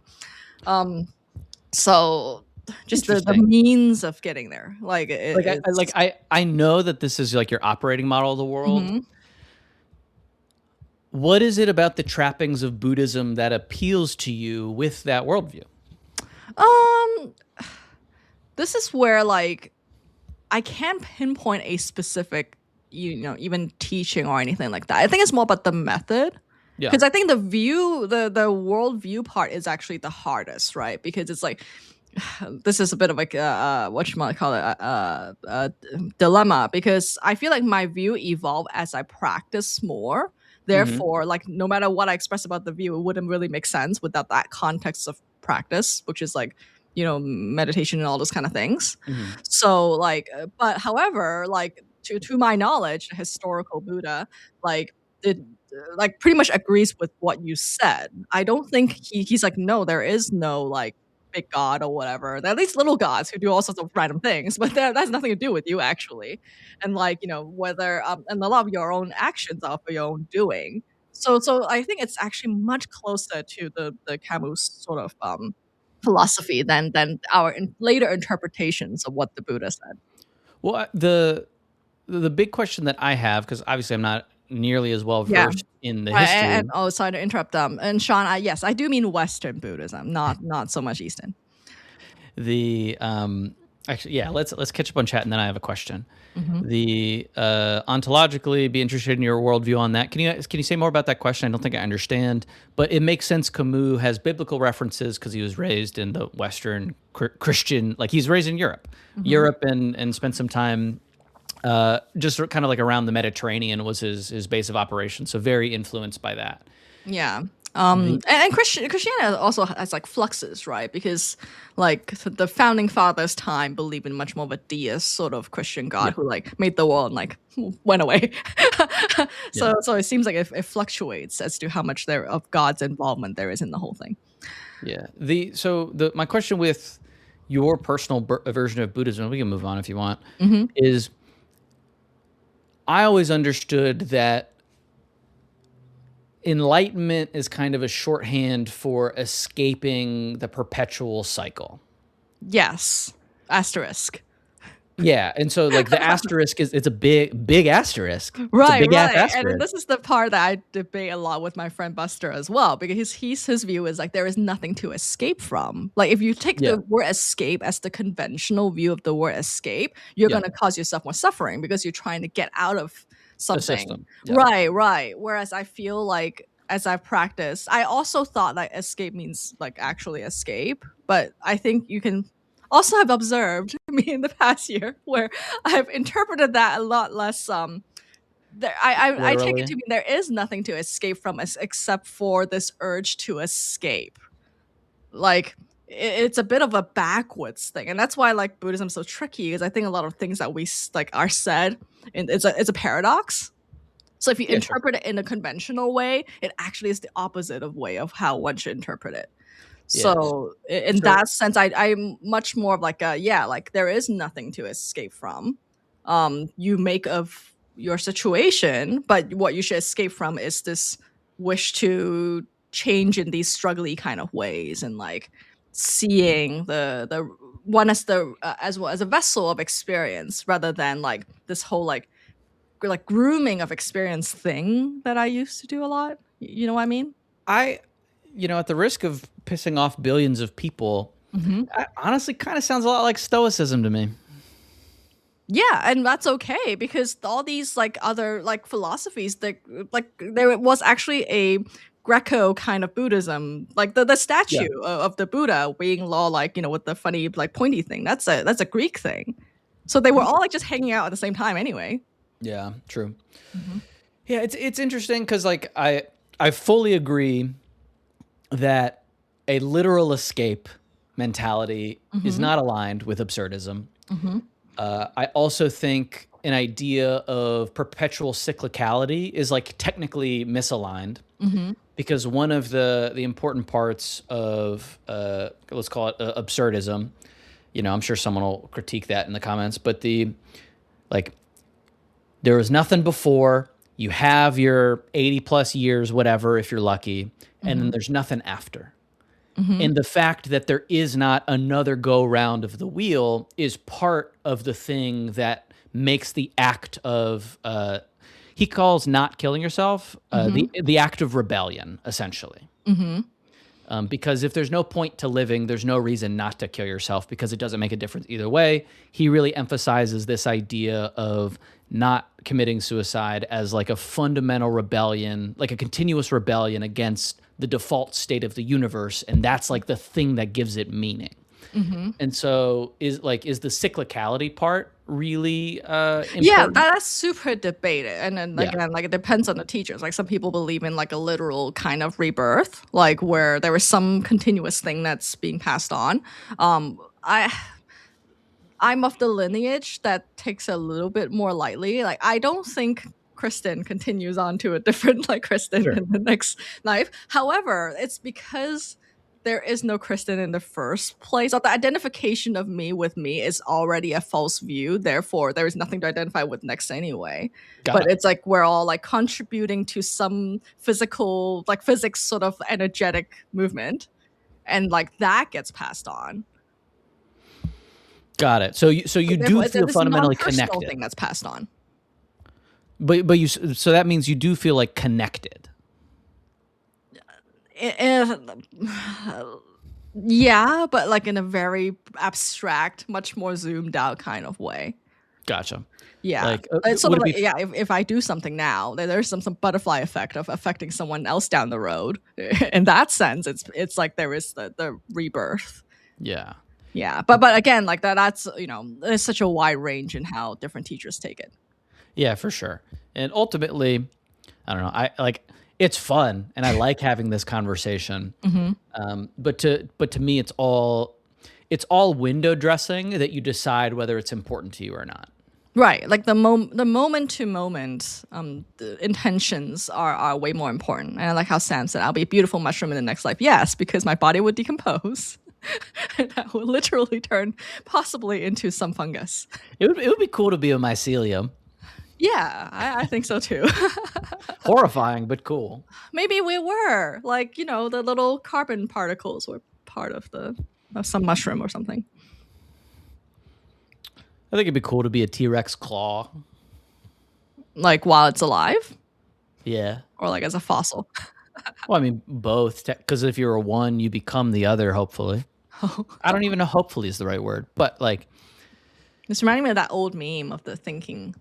So just the means of getting there. I know that this is like your operating model of the world. What is it about the trappings of Buddhism that appeals to you with that worldview? This is where like I can't pinpoint a specific, even teaching or anything like that. I think it's more about the method. Yeah. Because I think the worldview part is actually the hardest, right? Because it's like, this is a bit of like a dilemma, because I feel like my view evolved as I practice more. Therefore, like no matter what I express about the view, it wouldn't really make sense without that context of practice, which is like, meditation and all those kind of things. So like, but however, like to my knowledge, the historical Buddha like pretty much agrees with what you said. I don't think he's like, no, there is no like big god or whatever. There are these little gods who do all sorts of random things, but that has nothing to do with you actually. And like, whether and a lot of your own actions are for your own doing. So I think it's actually much closer to the Camus sort of philosophy than our later interpretations of what the Buddha said. Well, the big question that I have, because obviously I'm not nearly as well versed in the history. And sorry to interrupt. And Sean, yes, I do mean Western Buddhism, not so much Eastern. Actually, yeah, let's catch up on chat, and then I have a question. The ontologically, be interested in your worldview on that. Can you say more about that question? I don't think I understand, but it makes sense. Camus has biblical references because he was raised in the Western Christian, like he's raised in Europe, and spent some time just kind of like around the Mediterranean was his base of operations. So very influenced by that. Yeah. And Christianity also has like fluxes, right? Because like the founding fathers' time believed in much more of a deist sort of Christian God who like made the world and like went away. So it seems like it fluctuates as to how much of God's involvement there is in the whole thing. Yeah. My question with your personal version of Buddhism, we can move on if you want, is I always understood that enlightenment is kind of a shorthand for escaping the perpetual cycle. Yes. Asterisk. Yeah, and so like the asterisk it's a big asterisk. Right. Asterisk. And this is the part that I debate a lot with my friend Buster as well, because his view is like there is nothing to escape from. Like if you take the word escape as the conventional view of the word escape, you're going to cause yourself more suffering because you're trying to get out of something. Right. Whereas I feel like as I've practiced, I also thought that escape means like actually escape, but I think you can also have observed me in the past year where I've interpreted that a lot less. I take it to mean there is nothing to escape from except for this urge to escape. Like it's a bit of a backwards thing, and that's why like Buddhism is so tricky. Because I think a lot of things that we like are said, and it's a paradox. So if you interpret it in a conventional way, it actually is the opposite of way of how one should interpret it. So in that sense, I'm much more of like like there is nothing to escape from. You make of your situation, but what you should escape from is this wish to change in these struggly kind of ways, and like seeing the one as the as well as a vessel of experience, rather than like this whole like grooming of experience thing that I used to do a lot. You know what I mean? At the risk of pissing off billions of people, that honestly kind of sounds a lot like Stoicism to me. Yeah, and that's okay, because all these like other like philosophies, that like there was actually a Greco kind of Buddhism, like the statue of the Buddha being law, like, with the funny like pointy thing. That's a Greek thing. So they were all like just hanging out at the same time anyway. Yeah, true. Yeah, it's interesting because like I fully agree that a literal escape mentality is not aligned with absurdism. I also think an idea of perpetual cyclicality is like technically misaligned, because one of the important parts of let's call it absurdism, I'm sure someone will critique that in the comments, but there was nothing before. You have your 80 plus years, whatever, if you're lucky, and then there's nothing after. And the fact that there is not another go round of the wheel is part of the thing that makes the act of, he calls not killing yourself, the act of rebellion, essentially. Because if there's no point to living, there's no reason not to kill yourself, because it doesn't make a difference either way. He really emphasizes this idea of not committing suicide as like a fundamental rebellion, like a continuous rebellion against the default state of the universe, and that's like the thing that gives it meaning. And so is the cyclicality part really important? Yeah, that's super debated, and then again, like it depends on the teachers. Like some people believe in like a literal kind of rebirth, like where there is some continuous thing that's being passed on. I'm of the lineage that takes a little bit more lightly. Like I don't think Kristen continues on to a different like Kristen in the next life. However, it's because there is no Kristen in the first place. Or the identification of me with me is already a false view. Therefore, there is nothing to identify with next anyway. But it's like we're all like contributing to some physical, like physics sort of energetic movement, and like that gets passed on. Got it. So you do feel fundamentally connected. Thing that's passed on. But so that means you do feel like connected. Yeah, but like in a very abstract, much more zoomed out kind of way. Gotcha. Yeah, like, it's sort of like, if I do something now, there's some butterfly effect of affecting someone else down the road. In that sense, it's like there is the rebirth. Yeah. Yeah, but again, like that's there's such a wide range in how different teachers take it. Yeah, for sure. And ultimately, I don't know. It's fun, and I like having this conversation. But to me, it's all window dressing that you decide whether it's important to you or not. Right. Like the moment to moment, the intentions are way more important. And I like how Sam said, "I'll be a beautiful mushroom in the next life." Yes, because my body would decompose. And that would literally turn possibly into some fungus. It would be cool to be a mycelium. Yeah, I think so too. Horrifying, but cool. Maybe we were like, the little carbon particles were part of some mushroom or something. I think it'd be cool to be a T-Rex claw. Like while it's alive? Yeah. Or like as a fossil? Well, I mean, both. Because if you're a one, you become the other, hopefully. I don't even know hopefully is the right word. But like... It's reminding me of that old meme of the thinking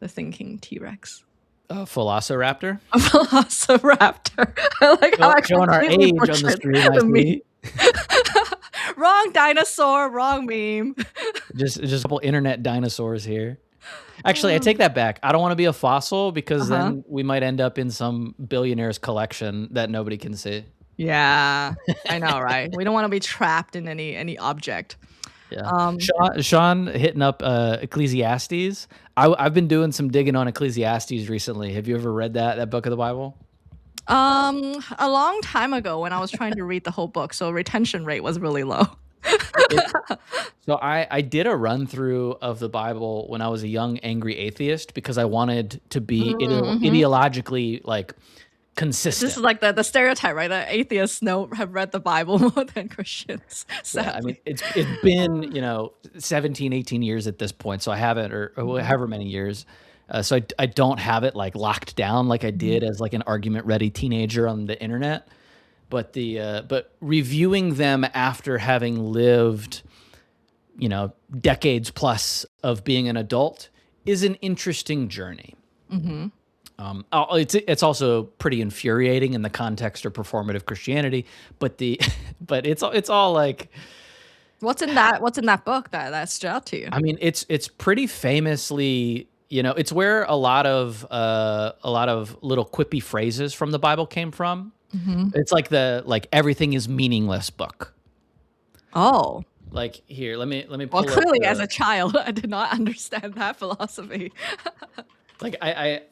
T-Rex. Velociraptor? A Velocirapter. I like how showing our age on the stream. Wrong dinosaur, wrong meme. Just a couple internet dinosaurs here. Actually, I take that back. I don't want to be a fossil because then we might end up in some billionaire's collection that nobody can see. Yeah, I know, right? We don't want to be trapped in any object. Yeah. Sean hitting up Ecclesiastes. I've been doing some digging on Ecclesiastes recently. Have you ever read that book of the Bible? A long time ago when I was trying to read the whole book, so retention rate was really low. So I did a run through of the Bible when I was a young angry atheist because I wanted to be ideologically like consistent. This is like the stereotype, right? That atheists have read the Bible more than Christians. Sadly. Yeah, I mean, it's been 17, 18 years at this point, so I haven't, or however many years. So I don't have it like locked down like I did as like an argument ready teenager on the internet. But but reviewing them after having lived, decades plus of being an adult is an interesting journey. It's also pretty infuriating in the context of performative Christianity, but it's all like, what's in that book that stood out to you? I mean, it's pretty famously, it's where a lot of little quippy phrases from the Bible came from. It's like the everything is meaningless book. Oh. Like here, let me pull well, clearly as a child, I did not understand that philosophy. Like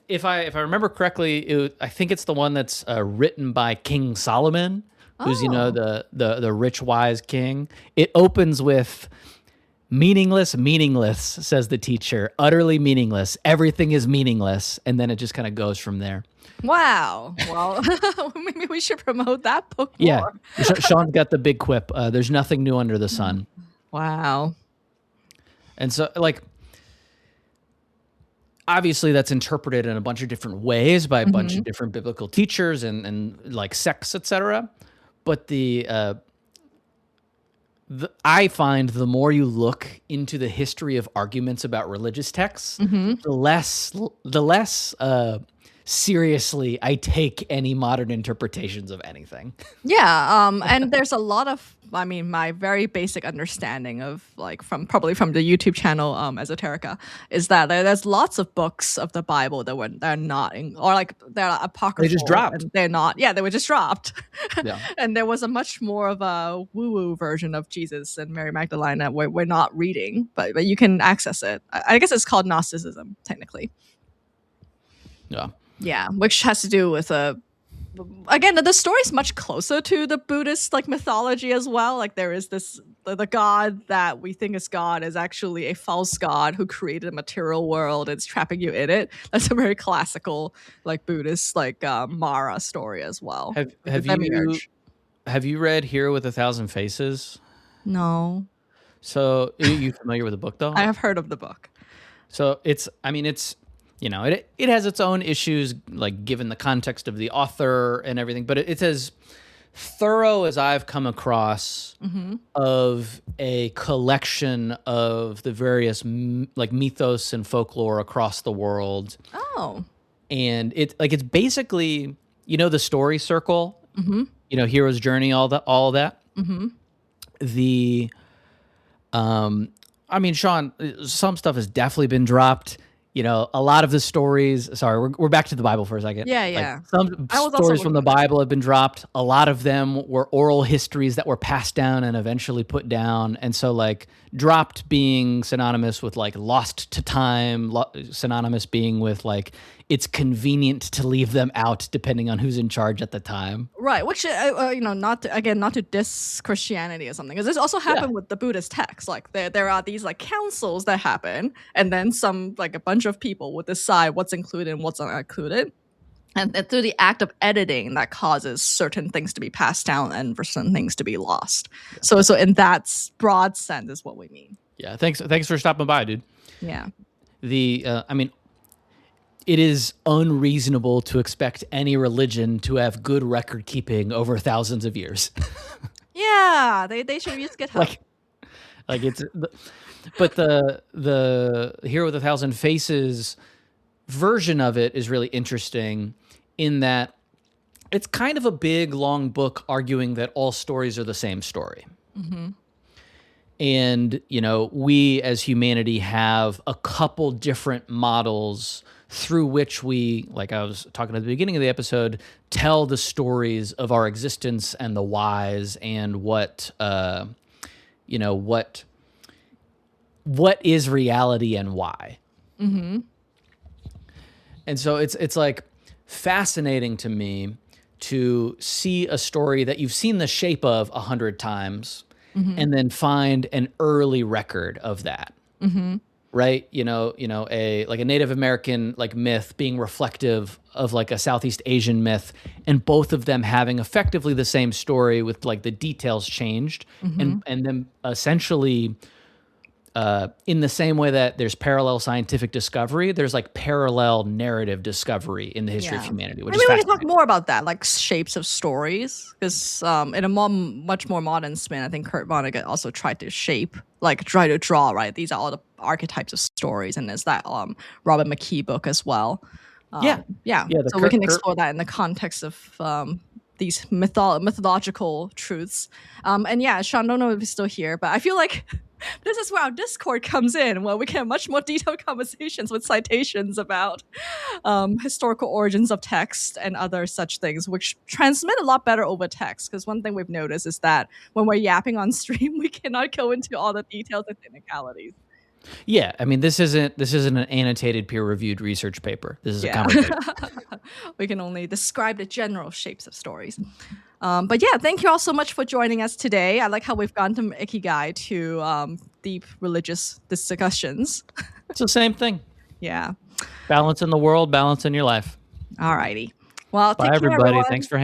if I remember correctly, I think it's the one that's written by King Solomon, who's the rich wise king. It opens with meaningless, says the teacher, utterly meaningless. Everything is meaningless, and then it just kind of goes from there. Wow. Well, maybe we should promote that book more. Yeah, Sean's got the big quip. There's nothing new under the sun. Wow. And so, obviously that's interpreted in a bunch of different ways by a bunch of different biblical teachers and like sects, etc. But I find the more you look into the history of arguments about religious texts, the less seriously I take any modern interpretations of anything. Yeah, and there's a lot of, my very basic understanding of probably from the YouTube channel Esoterica is that there's lots of books of the Bible they're not they're apocryphal. They just dropped. They're not. Yeah, they were just dropped. Yeah. And there was a much more of a woo-woo version of Jesus and Mary Magdalene that we're not reading, but you can access it. I guess it's called Gnosticism technically. Yeah. Yeah, which has to do with again, the story's much closer to the Buddhist mythology as well. Like there is the god that we think is God is actually a false god who created a material world and is trapping you in it. That's a very classical Buddhist Mara story as well. Have you read Hero with a Thousand Faces? No. So are you familiar with the book though? I have heard of the book. So it's it has its own issues, given the context of the author and everything, but it's as thorough as I've come across of a collection of the various mythos and folklore across the world. Oh. And it's basically, the story circle, hero's journey, all that. Sean, some stuff has definitely been dropped. A lot of the stories, sorry, we're back to the Bible for a second. Yeah. Some stories from the Bible have been dropped. A lot of them were oral histories that were passed down and eventually put down. And so dropped being synonymous with lost to time, synonymous being with it's convenient to leave them out depending on who's in charge at the time. Right, which not to diss Christianity or something, because this also happened with the Buddhist texts. There are these councils that happen, and then a bunch of people would decide what's included and what's not included, and through the act of editing that causes certain things to be passed down and for certain things to be lost. So in that broad sense is what we mean. Yeah, thanks for stopping by, dude. Yeah. It is unreasonable to expect any religion to have good record keeping over thousands of years. Yeah, they should use GitHub. But the Hero with a Thousand Faces version of it is really interesting in that it's kind of a big, long book arguing that all stories are the same story. And, we as humanity have a couple different models through which we, like I was talking at the beginning of the episode, tell the stories of our existence and the whys and what what is reality and why. Mm-hmm. And so it's like fascinating to me to see a story that you've seen the shape of 100 times and then find an early record of that. Right? Like a Native American like myth being reflective of like a Southeast Asian myth, and both of them having effectively the same story with like the details changed, and then essentially in the same way that there's parallel scientific discovery, there's like parallel narrative discovery in the history of humanity. Which maybe we can talk more about that, like shapes of stories, because in a much more modern spin, I think Kurt Vonnegut also tried to try to draw, right? These are all the archetypes of stories, and there's that Robert McKee book as well. So we can explore that in the context of these mythological truths. And yeah, Sean, I don't know if he's still here, but I feel like this is where our Discord comes in, where we can have much more detailed conversations with citations about historical origins of text and other such things, which transmit a lot better over text. Because one thing we've noticed is that when we're yapping on stream, we cannot go into all the details and technicalities. Yeah, I mean, this isn't an annotated peer-reviewed research paper. This is a conversation. We can only describe the general shapes of stories. But yeah, thank you all so much for joining us today. I like how we've gone from Ikigai to deep religious discussions. It's the same thing. Yeah. Balance in the world, balance in your life. All righty. Well, bye, everybody. Thanks for